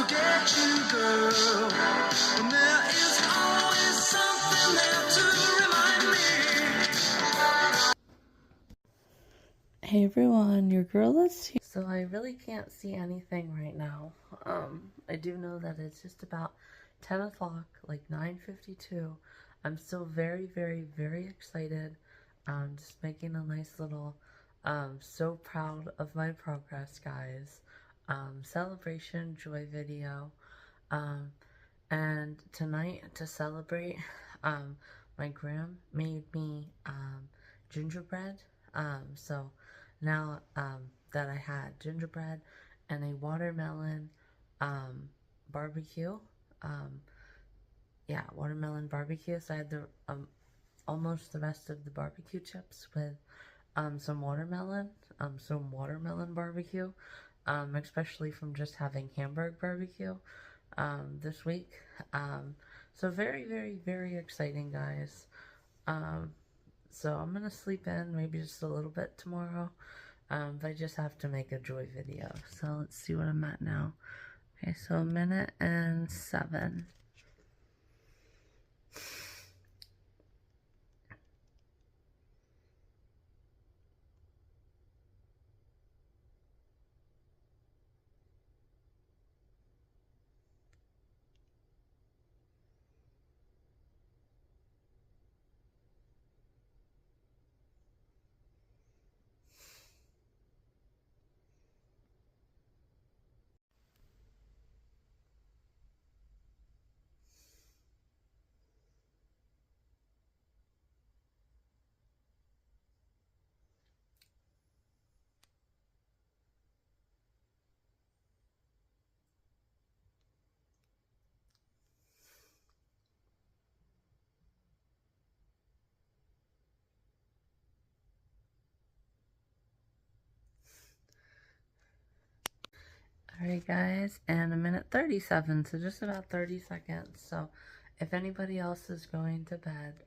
forget you, girl. And there is always something there to remind me. Hey everyone, your girl is here. So I really can't see anything right now. I do know that it's just about 10 o'clock, like 9:52. I'm still very, very, very excited. Just making a nice little, so proud of my progress, guys. Celebration joy video. Um, and tonight to celebrate, my gram made me, gingerbread. So now that I had gingerbread and a watermelon um, barbecue. Um, yeah, watermelon barbecue. So I had the almost the rest of the barbecue chips with some watermelon barbecue, especially from just having Hamburg barbecue this week. So very, very, very exciting, guys. Um, so I'm gonna sleep in maybe just a little bit tomorrow. But I just have to make a joy video. So let's see what I'm at now. Okay, so 1:07. Alright guys, and 1:37, so just about 30 seconds. So if anybody else is going to bed,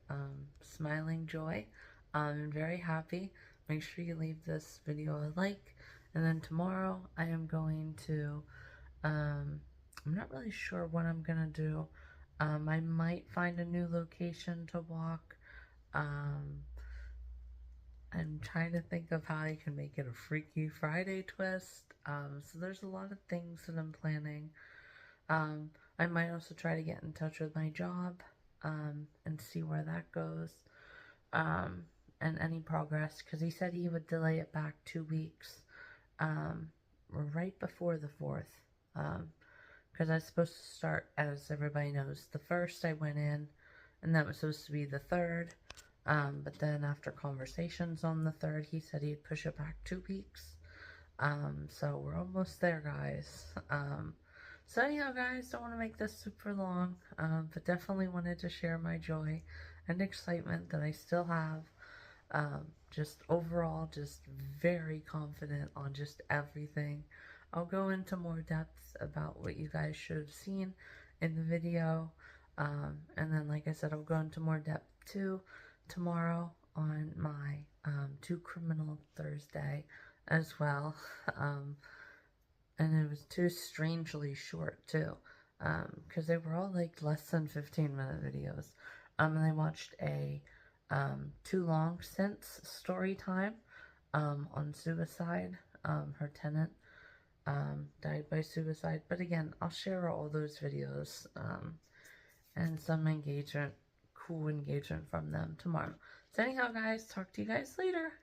smiling joy, and very happy, make sure you leave this video a like. And then tomorrow I am going to, I'm not really sure what I'm gonna do. I might find a new location to walk. I'm trying to think of how I can make it a Freaky Friday twist. So there's a lot of things that I'm planning. I might also try to get in touch with my job, and see where that goes, and any progress, because he said he would delay it back 2 weeks, right before the 4th, because I was supposed to start, as everybody knows, the 1st I went in, and that was supposed to be the 3rd, but then after conversations on the 3rd, he said he'd push it back 2 weeks. So we're almost there, guys. So anyhow, guys, don't want to make this super long, but definitely wanted to share my joy and excitement that I still have. Just overall, just very confident on just everything. I'll go into more depth about what you guys should have seen in the video. And then, like I said, I'll go into more depth too tomorrow on my Two Criminal Thursday as well. And it was too strangely short too, because they were all like less than 15-minute videos. And I watched a Too Long Since story time on suicide. Her tenant died by suicide. But again, I'll share all those videos and some engagement, cool engagement from them tomorrow. So anyhow, guys, talk to you guys later.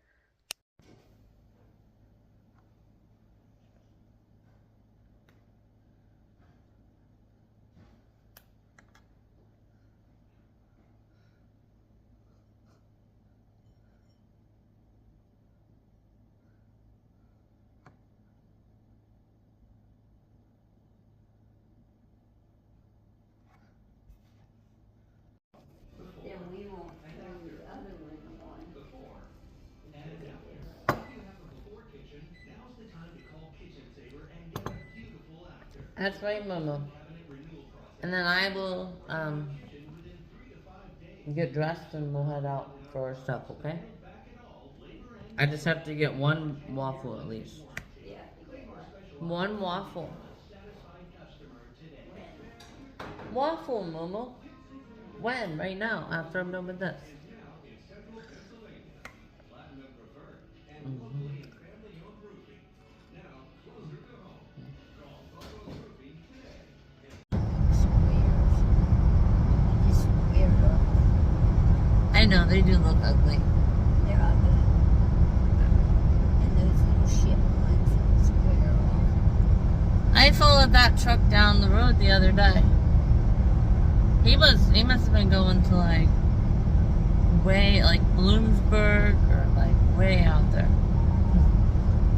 That's right, Momo. And then I will get dressed and we'll head out for our stuff, okay? I just have to get one waffle at least. One waffle. Waffle, Momo. When? Right now, after I'm done with this. Just weirdo. I know, they do look ugly. They're ugly. And those little shit ones square off. I followed that truck down the road the other day. He must have been going to like way like Bloomsburg or like way out there.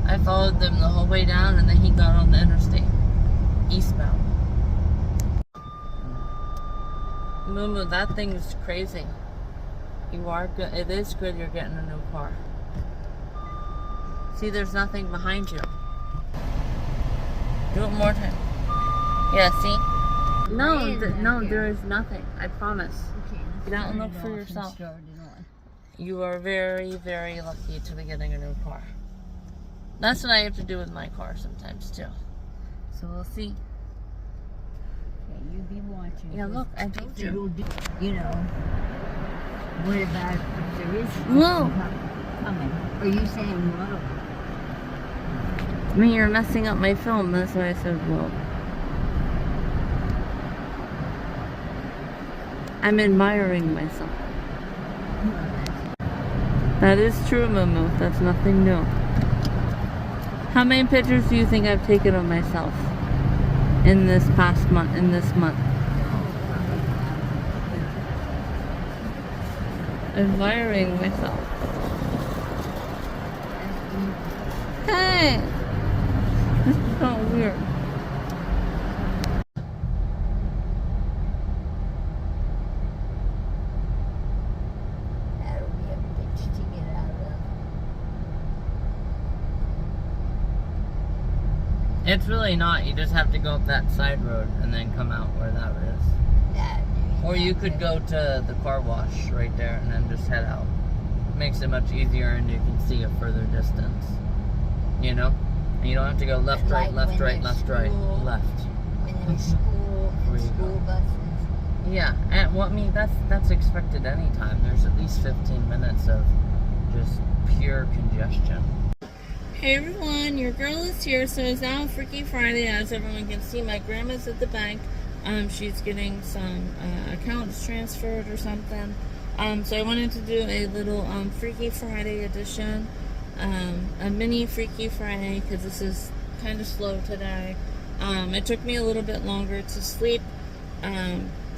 I followed them the whole way down and then he got on the interstate. Eastbound. Mumu, that thing is crazy. You are good. It is good you're getting a new car. See, there's nothing behind you. Do it more time. Yeah, see? No, no, there is nothing. I promise. Okay, Get out and let's look turn for it off and yourself. start it on. You are very, very lucky to be getting a new car. That's what I have to do with my car sometimes too. So we'll see. Okay, you be watching. Yeah, look, I told you. It'll do, you know, what about if there is Whoa. coming? Are you saying whoa? I mean, you're messing up my film. That's why I said whoa. I'm admiring myself. That is true, Momo. That's nothing new. How many pictures do you think I've taken of myself in this past month, in this month? Admiring myself. Hey! This is so weird. That'll be a bitch to get out of. It's really not. You just have to go up that side road and then come out where that is. Or you could go to the car wash right there and then just head out. Makes it much easier and you can see a further distance. You know? And you don't have to go left, But right, like left, when right, there's left, right, school- left. When there's school Where and you school go. buses. Yeah, and well, I mean that's expected anytime. There's at least 15 minutes of just pure congestion. Hey everyone, your girl is here. So it's now Freaky Friday, as everyone can see. My grandma's at the bank. She's getting some accounts transferred or something. So I wanted to do a little Freaky Friday edition, a mini Freaky Friday, because this is kind of slow today. It took me a little bit longer to sleep,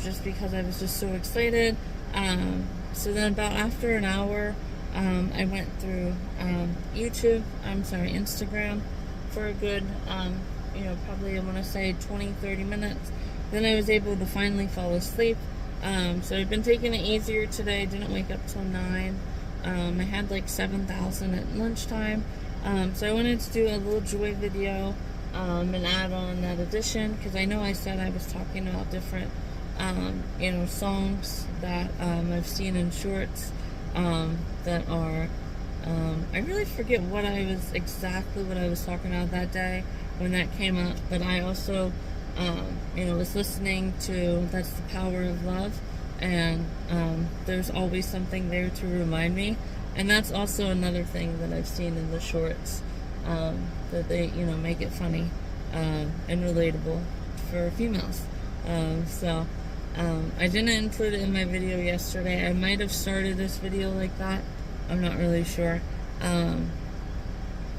just because I was just so excited. So then about after an hour, I went through Instagram for a good, probably I want to say 20-30 minutes. Then I was able to finally fall asleep. So I've been taking it easier today. Didn't wake up till 9. I had like 7,000 at lunchtime. So I wanted to do a little joy video and add on that addition, because I know I said I was talking about different songs that I've seen in shorts that are I really forget what I was talking about that day when that came up, but I also was listening to That's the Power of Love, and there's always something there to remind me. And that's also another thing that I've seen in the shorts, that they make it funny and relatable for females. I didn't include it in my video yesterday. I might have started this video like that. I'm not really sure.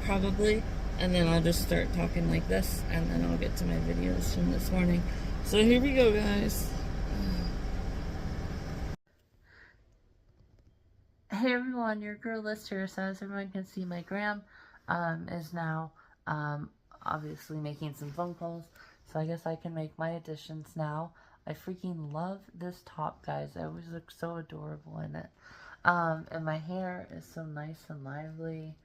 Probably. And then I'll just start talking like this, and then I'll get to my videos from this morning. So here we go, guys. Hey everyone, your girl list here, so as everyone can see, my gram is now obviously making some phone calls. So I guess I can make my additions now. I freaking love this top, guys. I always look so adorable in it. And my hair is so nice and lively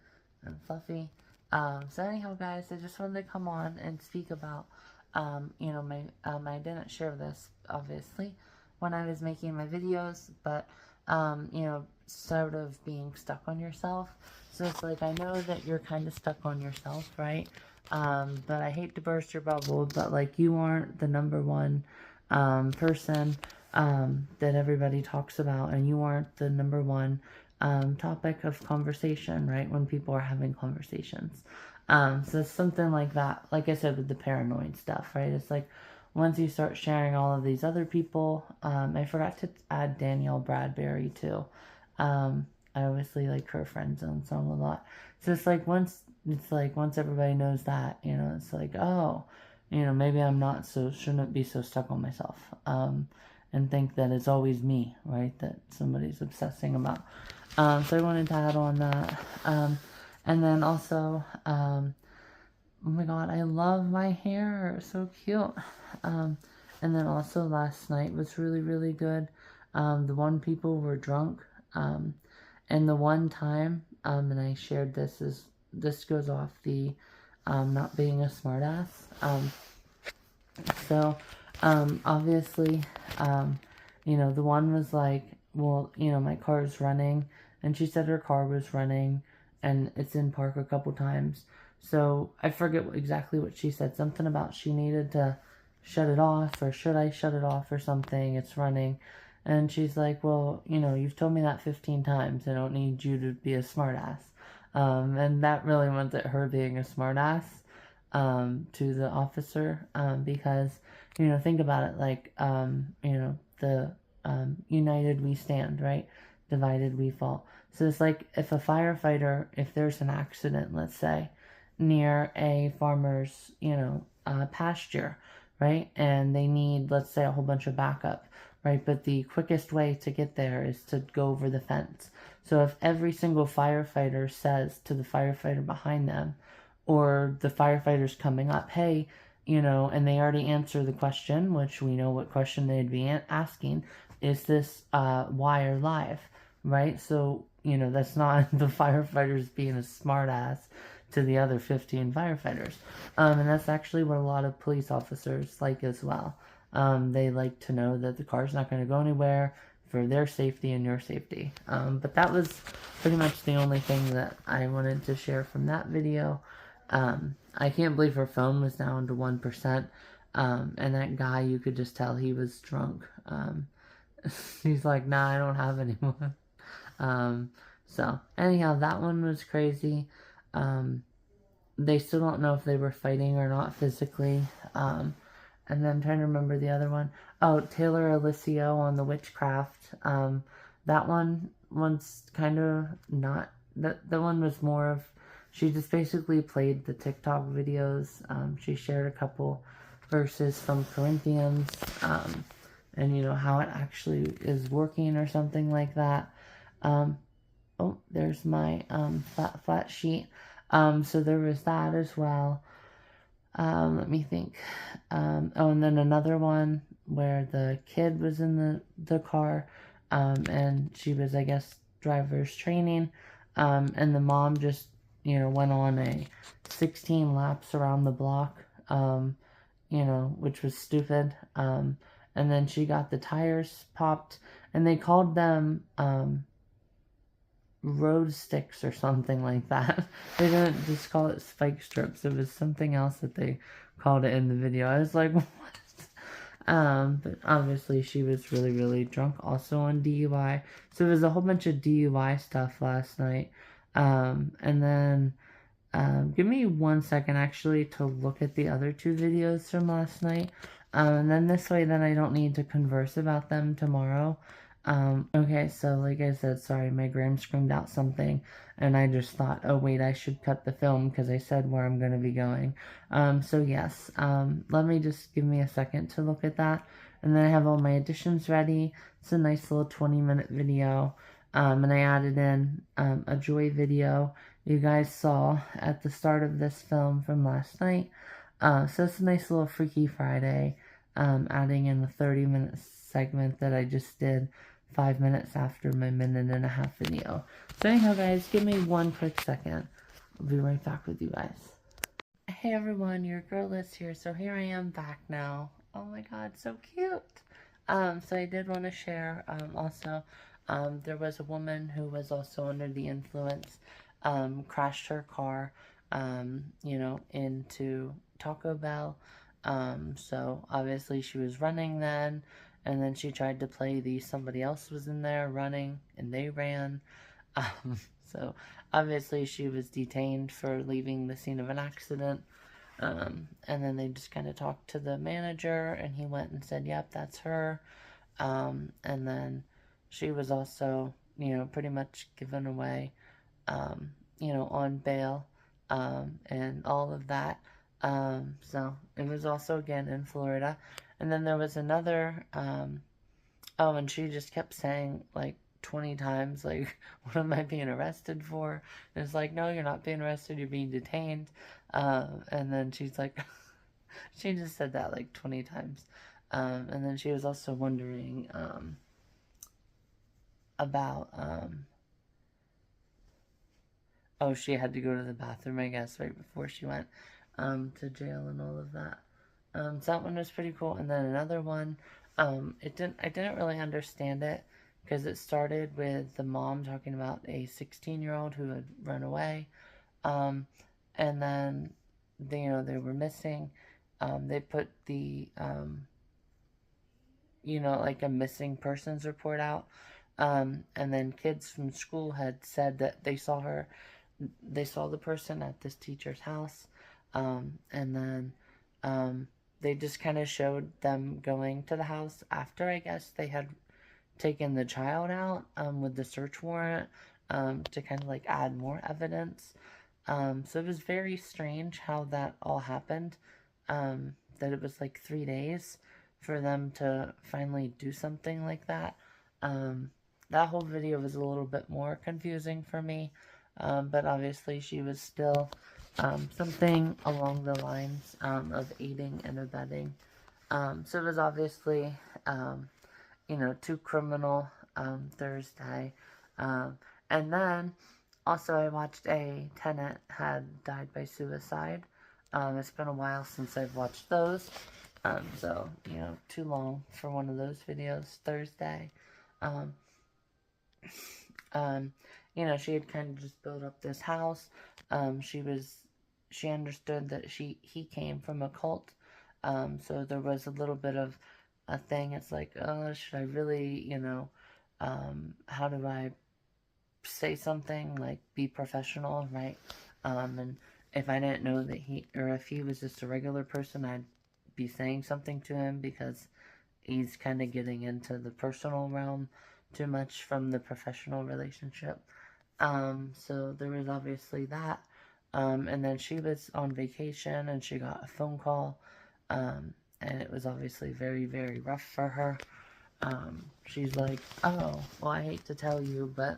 and fluffy. So anyhow, guys, I just wanted to come on and speak about, I didn't share this, obviously, when I was making my videos, but, sort of being stuck on yourself. So it's like, I know that you're kind of stuck on yourself, right? But I hate to burst your bubble, but, like, you aren't the number one, person that everybody talks about, and you aren't the number one topic of conversation, right, when people are having conversations. So it's something like that, like I said, with the paranoid stuff, right? It's like, once you start sharing all of these other people, I forgot to add Danielle Bradbury too. I obviously like her friend zone song a lot. So once everybody knows that, it's like, oh, maybe I'm not shouldn't be so stuck on myself. And think that it's always me, right? That somebody's obsessing about. So I wanted to add on that. And then also, oh my god, I love my hair. It's so cute. And then also last night was really, really good. The one people were drunk. And the one time, and I shared this goes off the not being a smartass. So, obviously, the one was like, well, my car's running. And she said her car was running and it's in park a couple times. So I forget exactly what she said. Something about she needed to shut it off, or should I shut it off or something? It's running. And she's like, well, you've told me that 15 times. I don't need you to be a smartass. And that really went at her being a smartass to the officer. Because, think about it, like, the united we stand, right? Divided we fall. So it's like, if a firefighter, if there's an accident, let's say, near a farmer's, pasture, right? And they need, let's say, a whole bunch of backup, right? But the quickest way to get there is to go over the fence. So if every single firefighter says to the firefighter behind them, or the firefighters coming up, hey, and they already answer the question, which we know what question they'd be asking, is this wire live, right? So, that's not the firefighters being a smartass to the other 15 firefighters. And that's actually what a lot of police officers like as well. They like to know that the car's not going to go anywhere for their safety and your safety. But that was pretty much the only thing that I wanted to share from that video. I can't believe her phone was down to 1%. And that guy, you could just tell he was drunk. He's like, nah, I don't have any more. So anyhow, that one was crazy. They still don't know if they were fighting or not physically. And then I'm trying to remember the other one. Oh, Taylor Alicio on the witchcraft. That one's kind of not, that one was more of, she just basically played the TikTok videos. She shared a couple verses from Corinthians, and how it actually is working or something like that. Oh, there's my flat sheet. So there was that as well. Let me think. Oh, and then another one where the kid was in the car, and she was, I guess, driver's training, and the mom just, went on a 16 laps around the block, which was stupid. And then she got the tires popped, and they called them, road sticks or something like that. They didn't just call it spike strips. It was something else that they called it in the video. I was like, what? But obviously she was really, really drunk, also on DUI. So there was a whole bunch of DUI stuff last night. And then, give me 1 second actually to look at the other two videos from last night. And then this way, then I don't need to converse about them tomorrow. Okay, so like I said, sorry, my gram screamed out something, and I just thought, oh wait, I should cut the film, because I said where I'm going to be going. So yes, let me just give me a second to look at that, and then I have all my additions ready. It's a nice little 20-minute video, and I added in, a Joy video you guys saw at the start of this film from last night. So it's a nice little Freaky Friday, adding in the 30-minute segment that I just did 5 minutes after my 1.5-minute video. So anyhow, guys, give me 1 quick second. I'll be right back with you guys. Hey everyone, your girl is here. So here I am back now. Oh my god, so cute. So I did want to share, also, there was a woman who was also under the influence, crashed her car, into Taco Bell, So obviously she was running then, and then she tried to play somebody else was in there running, and they ran. So obviously she was detained for leaving the scene of an accident. And then they just kind of talked to the manager, and he went and said, yep, that's her. And then she was also, pretty much given away, on bail, and all of that. So it was also again in Florida. And then there was another, and she just kept saying like 20 times, like, what am I being arrested for? And it's like, no, you're not being arrested, you're being detained. And then she's like, she just said that like 20 times. And then she was also wondering, about, she had to go to the bathroom, I guess, right before she went, to jail and all of that. So that one was pretty cool. And then another one, I didn't really understand it, because it started with the mom talking about a 16-year-old who had run away, and then they were missing. They put the like a missing persons report out, and then kids from school had said that they saw the person at this teacher's house, and then they just kind of showed them going to the house after, I guess, they had taken the child out, with the search warrant, to kind of like add more evidence. So it was very strange how that all happened, that it was like 3 days for them to finally do something like that. That whole video was a little bit more confusing for me, but obviously she was still something along the lines of aiding and abetting. So it was obviously, too criminal, Thursday. And then also I watched a tenant had died by suicide. It's been a while since I've watched those. So, too long for one of those videos Thursday. She had kind of just built up this house. She understood that he came from a cult. So there was a little bit of a thing. It's like, should I really, how do I say something, like, be professional, right? And if I didn't know that if he was just a regular person, I'd be saying something to him, because he's kind of getting into the personal realm too much from the professional relationship. So there was obviously that. And then she was on vacation, and she got a phone call, and it was obviously very, very rough for her. She's like, oh, well, I hate to tell you, but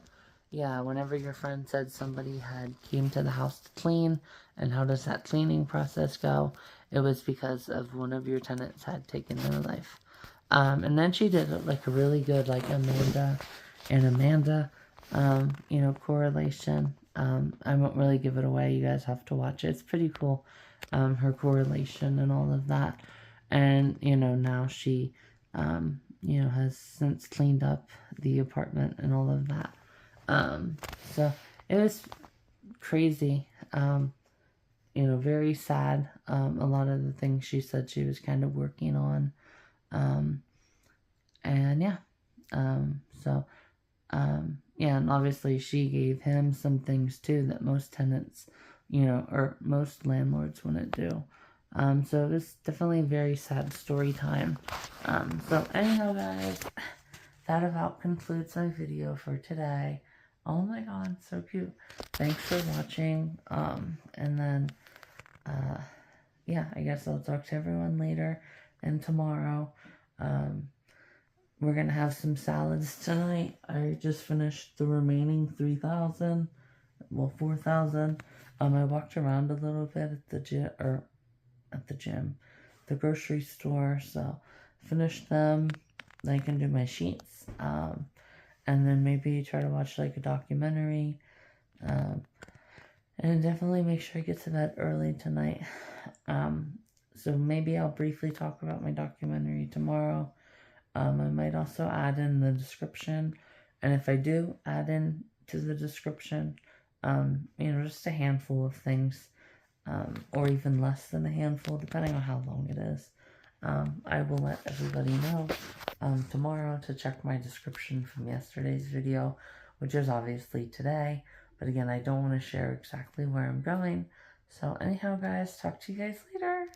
yeah, whenever your friend said somebody had came to the house to clean, and how does that cleaning process go, it was because of one of your tenants had taken their life. And then she did like a really good, like, Amanda, correlation. I won't really give it away. You guys have to watch it. It's pretty cool, her correlation and all of that. And, now she, has since cleaned up the apartment and all of that. So it was crazy, very sad. A lot of the things she said she was kind of working on. And yeah, and obviously she gave him some things too that most tenants, or most landlords wouldn't do. So it was definitely a very sad story time. So anyhow, guys, that about concludes my video for today. Oh my god, so cute. Thanks for watching. And then, I guess I'll talk to everyone later and tomorrow. We're gonna have some salads tonight. I just finished the remaining 3,000, 4,000. I walked around a little bit at the gym, the grocery store, so finished them. Then I can do my sheets, and then maybe try to watch like a documentary, and definitely make sure I get to bed early tonight. So maybe I'll briefly talk about my documentary tomorrow. I might also add in the description, and if I do add in to the description, just a handful of things, or even less than a handful, depending on how long it is. I will let everybody know tomorrow to check my description from yesterday's video, which is obviously today. But again, I don't want to share exactly where I'm going. So anyhow, guys, talk to you guys later.